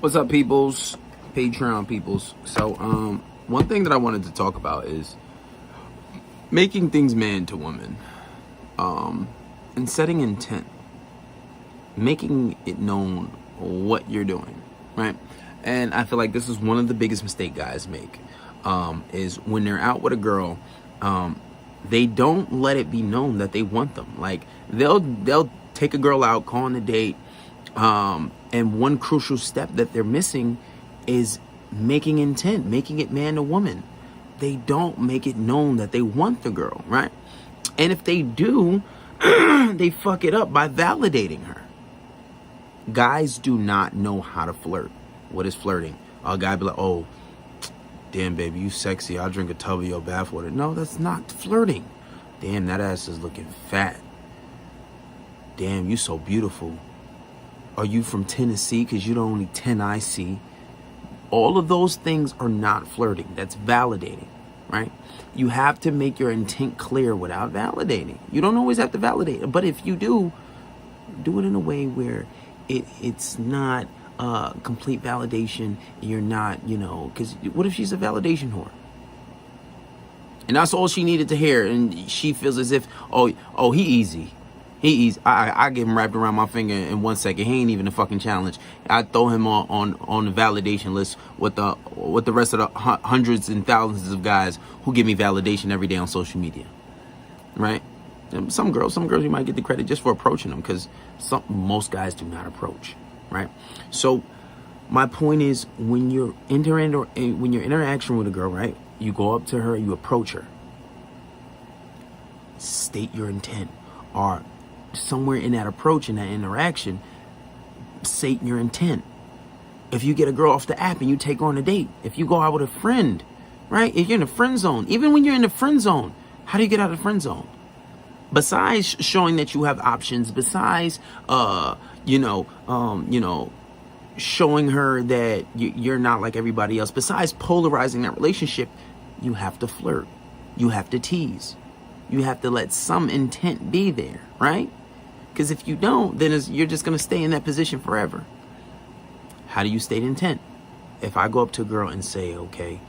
What's up, peoples? Patreon peoples. So, one thing that I wanted to talk about is making things man to woman, and setting intent, making it known what you're doing, right? And I feel like this is one of the biggest mistakes guys make, is when they're out with a girl, they don't let it be known that they want them. Like they'll take a girl out, call on a date, and one crucial step that they're missing is making intent, making it man to woman. They don't make it known that they want the girl, right? And if they do, they fuck it up by validating her. Guys do not know how to flirt. What is flirting? A guy be like, oh, damn, baby, you sexy. I'll drink a tub of your bathwater. No, that's not flirting. Damn, that ass is looking fat. Damn, you so beautiful. Are you from Tennessee? Because you're the only 10 I see. All of those things are not flirting. That's validating, right? You have to make your intent clear without validating. You don't always have to validate it. But if you do it in a way where it's not complete validation. You're not, because what if she's a validation whore? And that's all she needed to hear. And she feels as if, oh, he easy. I get him wrapped around my finger in 1 second. He ain't even a fucking challenge. I throw him on the validation list with the rest of the hundreds and thousands of guys who give me validation every day on social media, right? And some girls you might get the credit just for approaching them, because most guys do not approach, right? So my point is, when you're interaction with a girl, right? You go up to her, you approach her, state your intent, or somewhere in that approach, in that interaction, state your intent. If you get a girl off the app and you take her on a date, if you go out with a friend, right? If you're in the friend zone, even when you're in the friend zone, how do you get out of the friend zone? Besides showing that you have options, besides, showing her that you're not like everybody else, besides polarizing that relationship, you have to flirt. You have to tease. You have to let some intent be there, right? Because if you don't, then you're just going to stay in that position forever. How do you state intent? If I go up to a girl and say, okay,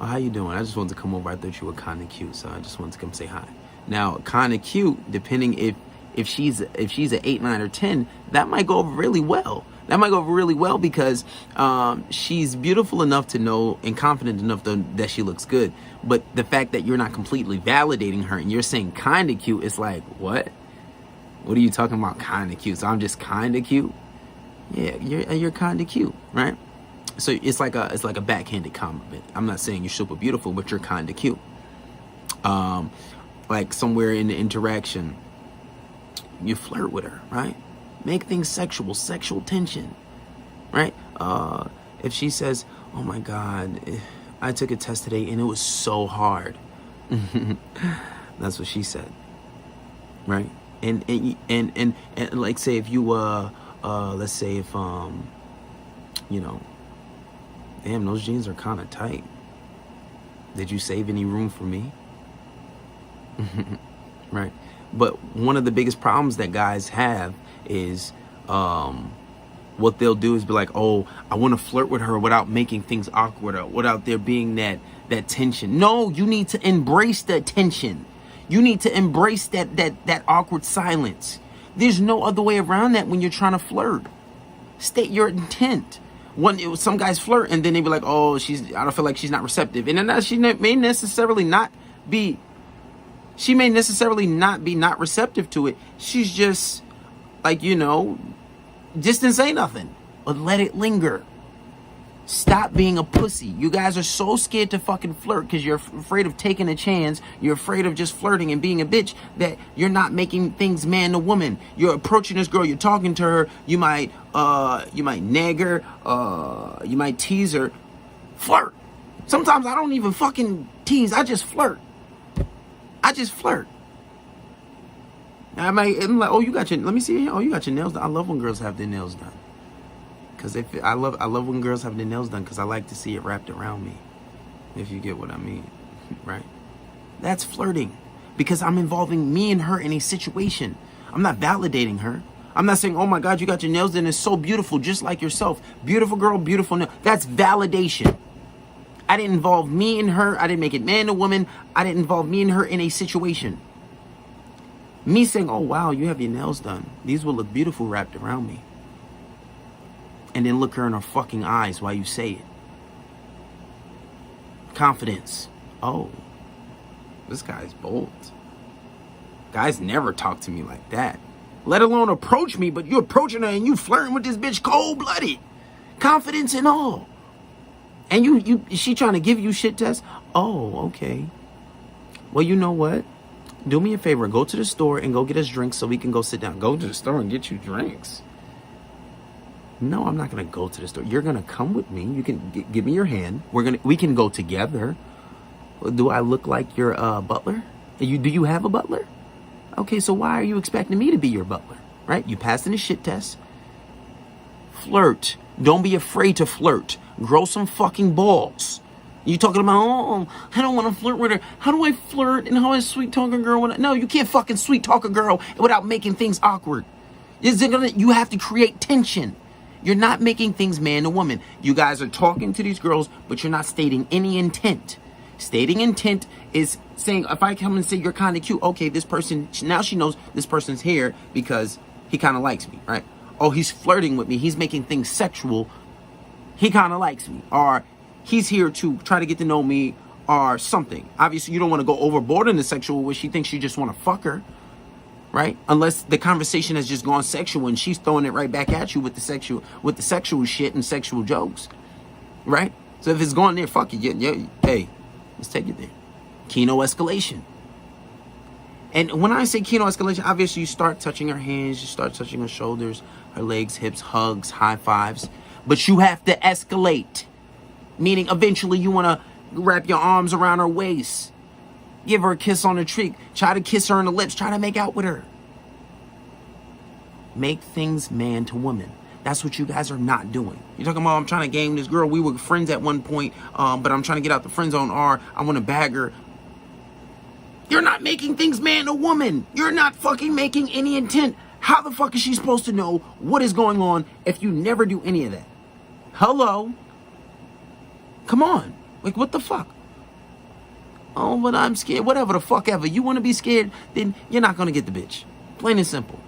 how you doing? I just wanted to come over. I thought you were kind of cute, so I just wanted to come say hi. Now, kind of cute, depending if she's an 8, 9, or 10, that might go over really well. That might go over really well because she's beautiful enough to know and confident enough that she looks good. But the fact that you're not completely validating her and you're saying kind of cute, it's like, what? What are you talking about, kind of cute? So I'm just kind of cute? Yeah, you're kind of cute, right? So it's like a backhanded compliment. I'm not saying you're super beautiful, but you're kind of cute. Like somewhere in the interaction, you flirt with her, right? Make things sexual tension, right? If she says, oh my God, I took a test today and it was so hard. That's what she said, right? And like, say if you, let's say if, damn, those jeans are kind of tight. Did you save any room for me? Right. But one of the biggest problems that guys have is what they'll do is be like, oh, I want to flirt with her without making things awkward, or without there being that tension. No, you need to embrace that tension. You need to embrace that awkward silence. There's no other way around that when you're trying to flirt. State your intent. Some guys flirt and then they be like, oh, I don't feel like she's not receptive. And then she may necessarily not be not receptive to it. She's just like, just didn't say nothing. But let it linger. Stop being a pussy. You guys are so scared to fucking flirt because you're afraid of taking a chance. You're afraid of just flirting and being a bitch, that you're not making things man to woman. You're approaching this girl, you're talking to her, you might nag her, you might tease her. Flirt. Sometimes I don't even fucking tease, I just flirt. I'm like, oh, let me see. Oh, you got your nails done. I love when girls have their nails done. Because I love when girls have their nails done, because I like to see it wrapped around me, if you get what I mean, right? That's flirting, because I'm involving me and her in a situation. I'm not validating her. I'm not saying, oh my God, you got your nails done. It's so beautiful, just like yourself. Beautiful girl, beautiful nail. That's validation. I didn't involve me and her. I didn't make it man to woman. I didn't involve me and her in a situation. Me saying, oh wow, you have your nails done. These will look beautiful wrapped around me. And then look her in her fucking eyes while you say it. Confidence. Oh, this guy's bold. Guys never talk to me like that. Let alone approach me, but you approaching her and you flirting with this bitch cold-blooded. Confidence and all. And she trying to give you shit tests? Oh, okay. Well, you know what? Do me a favor. Go to the store and go get us drinks so we can go sit down. Go to the store and get you drinks. No, I'm not going to go to the store. You're going to come with me. You can give me your hand. We can go together. Do I look like your butler? Do you have a butler? Okay, so why are you expecting me to be your butler? Right? You passed in the shit test. Flirt. Don't be afraid to flirt. Grow some fucking balls. You talking about, oh, I don't want to flirt with her. How do I flirt and how I sweet talk a girl? No, you can't fucking sweet talk a girl without making things awkward. You have to create tension. You're not making things man to woman. You guys are talking to these girls, but you're not stating any intent. Stating intent is saying, if I come and say you're kind of cute, okay, this person, now she knows this person's here because he kind of likes me, right? Oh, he's flirting with me. He's making things sexual. He kind of likes me. Or he's here to try to get to know me or something. Obviously, you don't want to go overboard in the sexual where she thinks you just want to fuck her, right? Unless the conversation has just gone sexual and she's throwing it right back at you with the sexual shit and sexual jokes, right? So if it's going there, fuck it. Yeah, hey, let's take it there. Kino escalation. And when I say kino escalation, obviously you start touching her hands, you start touching her shoulders, her legs, hips, hugs, high fives. But you have to escalate. Meaning eventually you want to wrap your arms around her waist. Give her a kiss on the cheek. Try to kiss her in the lips. Try to make out with her. Make things man to woman. That's what you guys are not doing. You're talking about, I'm trying to game this girl. We were friends at one point, but I'm trying to get out the friend zone, or I want to bag her. You're not making things man to woman. You're not fucking making any intent. How the fuck is she supposed to know what is going on if you never do any of that? Hello? Come on. Like, what the fuck? Oh, but I'm scared. Whatever the fuck ever. You want to be scared, then you're not going to get the bitch. Plain and simple.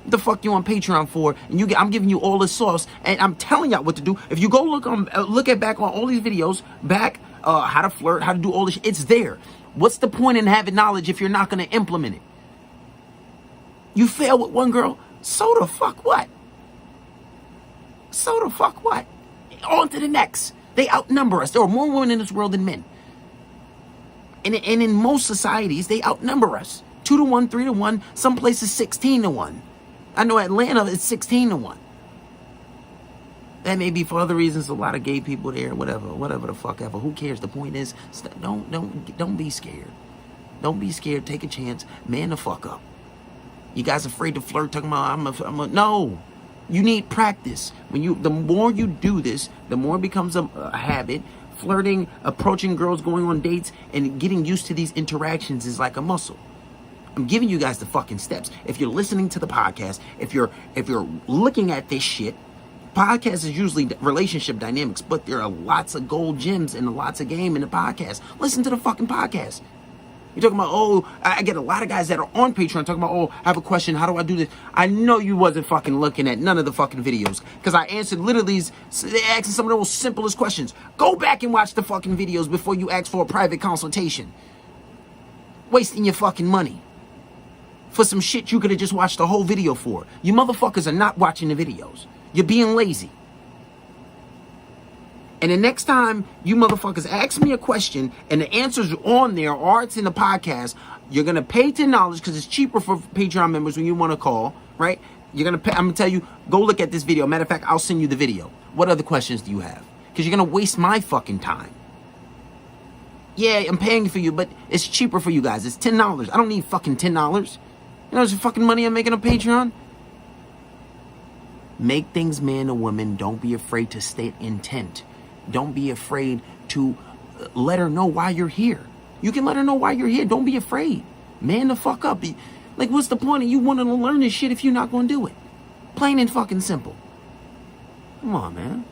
What the fuck you on Patreon for? And I'm giving you all the sauce, and I'm telling y'all what to do. If you go look at back on all these videos, how to flirt, how to do all this shit, it's there. What's the point in having knowledge if you're not going to implement it? You fail with one girl, so the fuck what? So the fuck what? On to the next. They outnumber us. There are more women in this world than men. And in most societies, they outnumber us. 2 to 1, 3 to 1, some places 16 to 1. I know Atlanta, it's 16 to 1. That may be for other reasons, a lot of gay people there, whatever the fuck ever. Who cares? The point is, don't be scared. Don't be scared. Take a chance. Man the fuck up. You guys afraid to flirt, talking about no. You need practice. The more you do this, the more it becomes a habit. Flirting, approaching girls, going on dates, and getting used to these interactions is like a muscle. I'm giving you guys the fucking steps. If you're listening to the podcast, if you're looking at this shit, podcast is usually relationship dynamics, but there are lots of gold gems and lots of game in the podcast. Listen to the fucking podcast. You're talking about, oh, I get a lot of guys that are on Patreon talking about, oh, I have a question. How do I do this? I know you wasn't fucking looking at none of the fucking videos because I answered literally asking some of the most simplest questions. Go back and watch the fucking videos before you ask for a private consultation. Wasting your fucking money for some shit you could have just watched the whole video for. You motherfuckers are not watching the videos. You're being lazy. And the next time you motherfuckers ask me a question and the answer's on there or it's in the podcast, you're going to pay to knowledge because it's cheaper for Patreon members when you want to call, right? You're going to pay. I'm going to tell you, go look at this video. Matter of fact, I'll send you the video. What other questions do you have? Because you're going to waste my fucking time. Yeah, I'm paying for you, but it's cheaper for you guys. It's $10. I don't need fucking $10. You know, it's fucking money I'm making on Patreon. Make things man or woman. Don't be afraid to state intent. Don't be afraid to let her know why you're here. You can let her know why you're here. Don't be afraid. Man the fuck up. Like, what's the point of you wanting to learn this shit if you're not gonna do it? Plain and fucking simple. Come on, man.